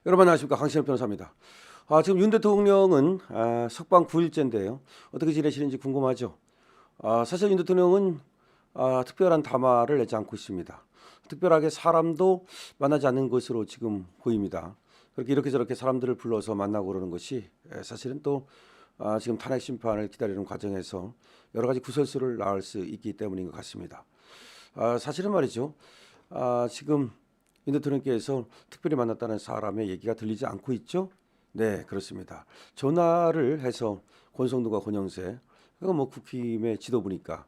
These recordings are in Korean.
여러분 안녕하십니까, 강신업 변호사입니다. 지금 윤 대통령은 석방 9일째인데요. 어떻게 지내시는지 궁금하죠. 사실 윤 대통령은 특별한 담화를 내지 않고 있습니다. 특별하게 사람도 만나지 않는 것으로 지금 보입니다. 그렇게 이렇게 저렇게 사람들을 불러서 만나고 그러는 것이 사실은 또 지금 탄핵 심판을 기다리는 과정에서 여러 가지 구설수를 낳을 수 있기 때문인 것 같습니다. 사실은 말이죠. 지금 윤 대통령께서 특별히 만났다는 사람의 얘기가 들리지 않고 있죠? 네, 그렇습니다. 전화를 해서 권성동과 권영세, 그거 뭐 국힘의 지도부니까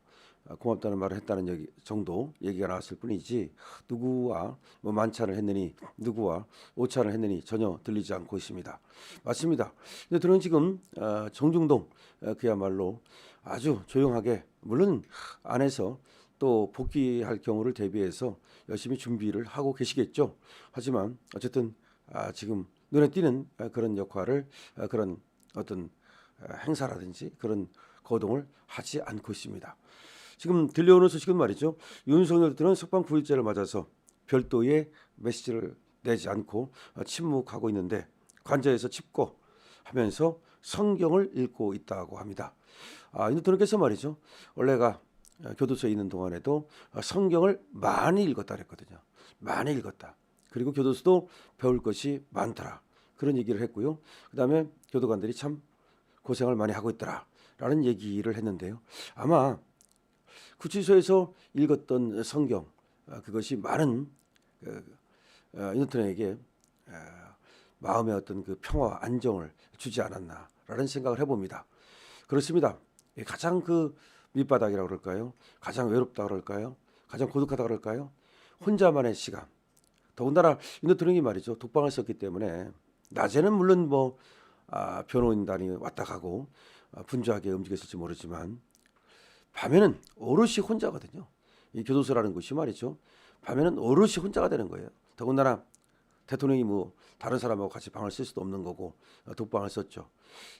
고맙다는 말을 했다는 정도 얘기가 나왔을 뿐이지, 누구와 뭐 만찬을 했느니 누구와 오찬을 했느니 전혀 들리지 않고 있습니다. 맞습니다. 윤 대통령 지금 정중동 그야말로 아주 조용하게, 물론 안에서 또 복귀할 경우를 대비해서 열심히 준비를 하고 계시겠죠. 하지만 어쨌든 지금 눈에 띄는 그런 역할을, 그런 어떤 행사라든지 그런 거동을 하지 않고 있습니다. 지금 들려오는 소식은 말이죠. 윤석열 대통령은 석방 9일째를 맞아서 별도의 메시지를 내지 않고 침묵하고 있는데, 관저에서 칩거하면서 성경을 읽고 있다고 합니다. 윤 대통령께서 말이죠. 원래가 교도소에 있는 동안에도 성경을 많이 읽었다 그랬거든요. 많이 읽었다. 그리고 교도소도 배울 것이 많더라. 그런 얘기를 했고요. 그다음에 교도관들이 참 고생을 많이 하고 있더라라는 얘기를 했는데요. 아마 구치소에서 읽었던 성경, 그것이 많은 윤 대통령에게 마음의 어떤 그 평화와 안정을 주지 않았나라는 생각을 해봅니다. 그렇습니다. 가장 그 밑바닥이라고 그럴까요? 가장 외롭다 그럴까요? 가장 고독하다 그럴까요? 혼자만의 시간. 더군다나 윤 대통령이 말이죠. 독방을 썼기 때문에 낮에는 물론 뭐 변호인단이 왔다 가고 분주하게 움직였을지 모르지만, 밤에는 오롯이 혼자거든요. 이 교도소라는 곳이 말이죠. 밤에는 오롯이 혼자가 되는 거예요. 더군다나 대통령이 뭐 다른 사람하고 같이 방을 쓸 수도 없는 거고 독방을 썼죠.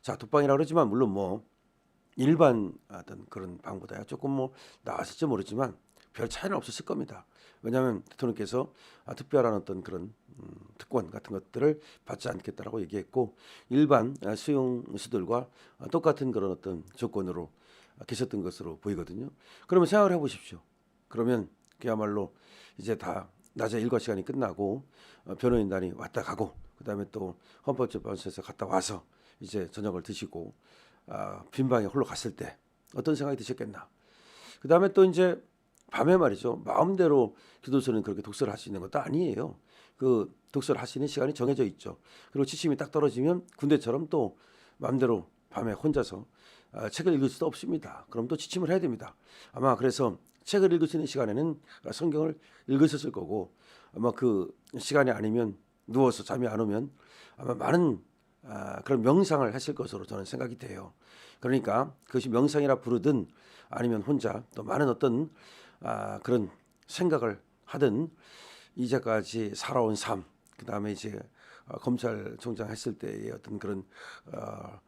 자, 독방이라 그러지만 물론 뭐 일반 어떤 그런 방보다야 조금 뭐 나았을지 모르지만 별 차이는 없었을 겁니다. 왜냐하면 대통령께서 특별한 어떤 그런 특권 같은 것들을 받지 않겠다라고 얘기했고, 일반 수용수들과 똑같은 그런 어떤 조건으로 계셨던 것으로 보이거든요. 그러면 생각을 해보십시오. 그러면 그야말로 이제 다 낮에 일과 시간이 끝나고 변호인단이 왔다 가고, 그다음에 또 헌법재판소에서 갔다 와서 이제 저녁을 드시고 빈 방에 홀로 갔을 때 어떤 생각이 드셨겠나. 그다음에 또 이제 밤에 말이죠. 마음대로 교도소는 그렇게 독서를 할 수 있는 것도 아니에요. 그 독서를 할 수 있는 시간이 정해져 있죠. 그리고 지침이 딱 떨어지면 군대처럼 또 마음대로 밤에 혼자서 책을 읽을 수도 없습니다. 그럼 또 지침을 해야 됩니다. 아마 그래서 책을 읽을 수 있는 시간에는 성경을 읽으셨을 거고, 아마 그 시간이 아니면 누워서 잠이 안 오면 아마 많은 그런 명상을 했을 것으로 저는 생각이 돼요. 그러니까 그것이 명상이라 부르든 아니면 혼자 또 많은 어떤 그런 생각을 하든, 이제까지 살아온 삶, 그 다음에 이제 검찰총장 했을 때의 어떤 그런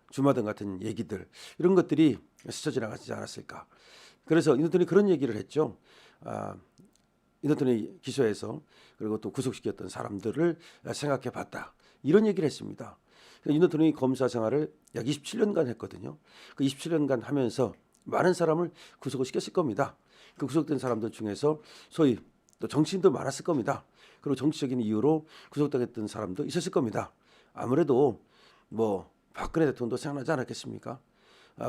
주마등 같은 얘기들, 이런 것들이 스쳐 지나가지 않았을까. 그래서 윤 대통령이 그런 얘기를 했죠. 윤 대통령이 기소해서 그리고 또 구속시켰던 사람들을 생각해봤다, 이런 얘기를 했습니다. 윤 대통령이 검사 생활을 약 27년간 했거든요. 그 27년간 하면서 많은 사람을 구속을 시켰을 겁니다. 그 구속된 사람들 중에서 소위 또 정치인도 많았을 겁니다. 그리고 정치적인 이유로 구속당했던 사람도 있었을 겁니다. 아무래도 뭐 박근혜 대통령도 생각나지 않았겠습니까?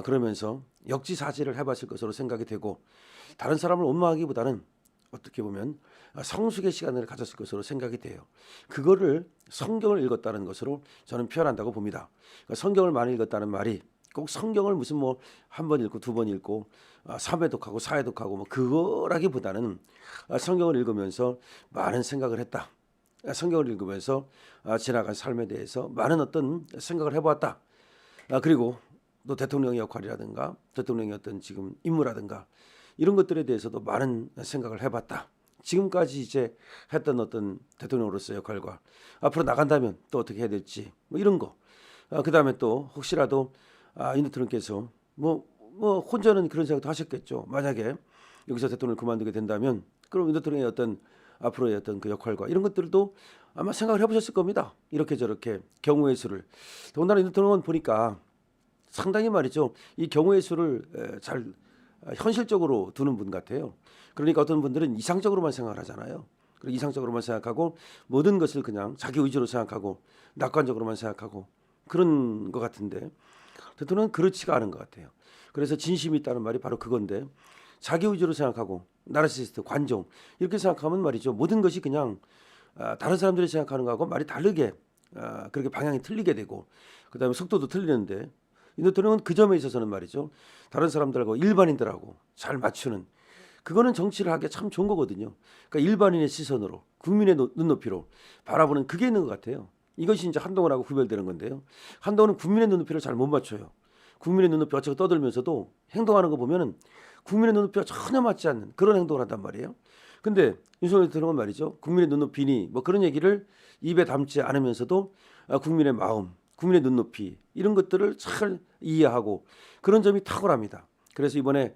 그러면서 역지사지를 해봤을 것으로 생각이 되고, 다른 사람을 원망하기보다는 어떻게 보면 성숙의 시간을 가졌을 것으로 생각이 돼요. 그거를 성경을 읽었다는 것으로 저는 표현한다고 봅니다. 그러니까 성경을 많이 읽었다는 말이 꼭 성경을 무슨 뭐 한 번 읽고 두 번 읽고 3회독하고 4회독하고 뭐 그거라기보다는 성경을 읽으면서 많은 생각을 했다. 성경을 읽으면서 지나간 삶에 대해서 많은 어떤 생각을 해보았다. 그리고 또 대통령의 역할이라든가 대통령의 어떤 지금 임무라든가 이런 것들에 대해서도 많은 생각을 해봤다. 지금까지 이제 했던 어떤 대통령으로서의 역할과 앞으로 나간다면 또 어떻게 해야 될지 뭐 이런 거. 그다음에 또 혹시라도 윤 대통령께서 뭐 혼자는 그런 생각도 하셨겠죠. 만약에 여기서 대통령을 그만두게 된다면 그럼 윤 대통령의 어떤 앞으로의 어떤 그 역할과 이런 것들도 아마 생각을 해보셨을 겁니다. 이렇게 저렇게 경우의 수를. 더군다나 윤 대통령은 보니까 상당히 말이죠. 이 경우의 수를 잘 현실적으로 두는 분 같아요. 그러니까 어떤 분들은 이상적으로만 생각을 하잖아요. 그리고 이상적으로만 생각하고 모든 것을 그냥 자기 의지로 생각하고 낙관적으로만 생각하고 그런 것 같은데 대통령은 그렇지가 않은 것 같아요. 그래서 진심이 있다는 말이 바로 그건데 자기 의지로 생각하고 나르시시스트, 관종 이렇게 생각하면 말이죠. 모든 것이 그냥 다른 사람들이 생각하는 거하고 말이 다르게 그렇게 방향이 틀리게 되고 그다음에 속도도 틀리는데 이 대통령은 그 점에 있어서는 말이죠. 다른 사람들하고 일반인들하고 잘 맞추는 그거는 정치를 하기에 참 좋은 거거든요. 그러니까 일반인의 시선으로 국민의 눈높이로 바라보는 그게 있는 것 같아요. 이것이 이제 한동훈하고 구별되는 건데요. 한동훈은 국민의 눈높이를 잘 못 맞춰요. 국민의 눈높이 어쩌고 떠들면서도 행동하는 거 보면은 국민의 눈높이와 전혀 맞지 않는 그런 행동을 한단 말이에요. 근데 윤석열 대통령은 말이죠. 국민의 눈높이니 뭐 그런 얘기를 입에 담지 않으면서도 국민의 마음, 국민의 눈높이 이런 것들을 잘 이해하고 그런 점이 탁월합니다. 그래서 이번에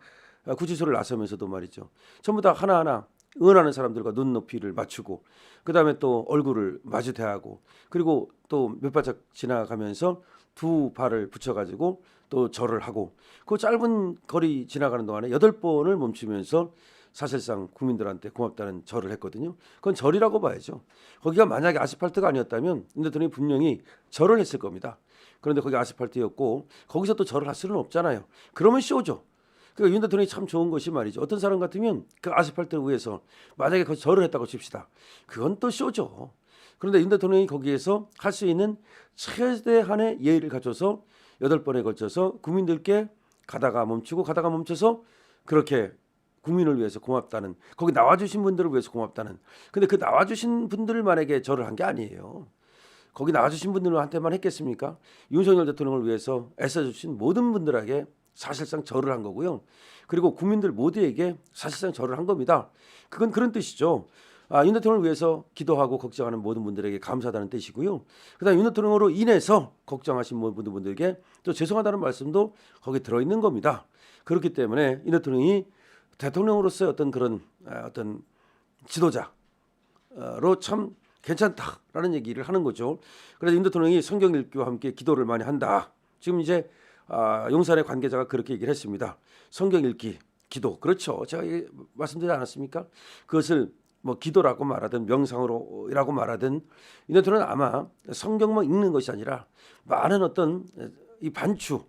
구치소를 나서면서도 말이죠. 전부 다 하나하나 응원하는 사람들과 눈높이를 맞추고 그다음에 또 얼굴을 마주 대하고 그리고 또 몇 발짝 지나가면서 두 발을 붙여가지고 또 절을 하고 그 짧은 거리 지나가는 동안에 8번을 멈추면서 사실상 국민들한테 고맙다는 절을 했거든요. 그건 절이라고 봐야죠. 거기가 만약에 아스팔트가 아니었다면 윤 대통령이 분명히 절을 했을 겁니다. 그런데 거기 아스팔트였고 거기서 또 절을 할 수는 없잖아요. 그러면 쇼죠. 그러니까 윤 대통령이 참 좋은 것이 말이죠. 어떤 사람 같으면 그 아스팔트 위에서 만약에 거기 절을 했다고 칩시다. 그건 또 쇼죠. 그런데 윤 대통령이 거기에서 할 수 있는 최대한의 예의를 갖춰서 8번에 걸쳐서 국민들께 가다가 멈추고 가다가 멈춰서 그렇게 국민을 위해서 고맙다는 거기 나와주신 분들을 위해서 고맙다는 근데 그 나와주신 분들을 만약에 절을 한 게 아니에요. 거기 나와주신 분들한테만 했겠습니까? 윤석열 대통령을 위해서 애써주신 모든 분들에게 사실상 절을 한 거고요. 그리고 국민들 모두에게 사실상 절을 한 겁니다. 그건 그런 뜻이죠. 윤 대통령을 위해서 기도하고 걱정하는 모든 분들에게 감사하다는 뜻이고요. 그다음에 윤 대통령으로 인해서 걱정하신 모든 분들에게 또 죄송하다는 말씀도 거기에 들어있는 겁니다. 그렇기 때문에 윤 대통령이 대통령으로서의 어떤 그런 어떤 지도자로 참 괜찮다라는 얘기를 하는 거죠. 그래서 윤 대통령이 성경 읽기와 함께 기도를 많이 한다. 지금 이제 용산의 관계자가 그렇게 얘기를 했습니다. 성경 읽기, 기도. 그렇죠. 제가 말씀드리지 않았습니까? 그것을 뭐 기도라고 말하든 명상으로라고 말하든 이 대통령은 아마 성경만 읽는 것이 아니라 많은 어떤 이 반추,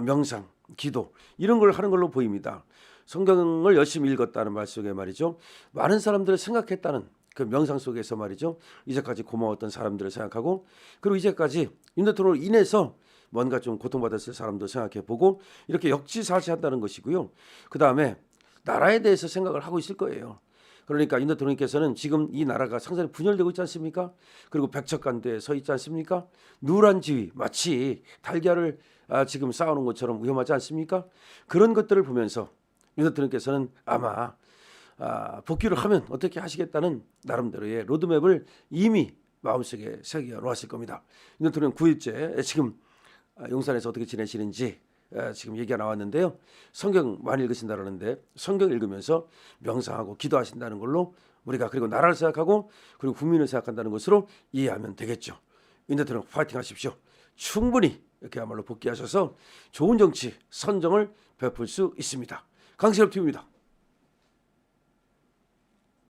명상, 기도 이런 걸 하는 걸로 보입니다. 성경을 열심히 읽었다는 말 속에 말이죠. 많은 사람들을 생각했다는 그 명상 속에서 말이죠. 이제까지 고마웠던 사람들을 생각하고 그리고 이제까지 윤 대통령으로 인해서 뭔가 좀 고통받았을 사람도 생각해보고 이렇게 역지사지한다는 것이고요. 그 다음에 나라에 대해서 생각을 하고 있을 거예요. 그러니까 윤 대통령께서는 지금 이 나라가 상당히 분열되고 있지 않습니까? 그리고 백척간대에 서 있지 않습니까? 누란 지위 마치 달걀을 지금 쌓아놓은 것처럼 위험하지 않습니까? 그런 것들을 보면서 윤 대통령께서는 아마 복귀를 하면 어떻게 하시겠다는 나름대로의 로드맵을 이미 마음속에 새겨 놓았을 겁니다. 윤 대통령 9일째 지금 용산에서 어떻게 지내시는지 지금 얘기가 나왔는데요. 성경 많이 읽으신다는데 성경 읽으면서 명상하고 기도하신다는 걸로 우리가 그리고 나라를 생각하고 그리고 국민을 생각한다는 것으로 이해하면 되겠죠. 윤 대통령 파이팅 하십시오. 충분히 이렇게야말로 복귀하셔서 좋은 정치 선정을 베풀 수 있습니다. 강신업 TV입니다.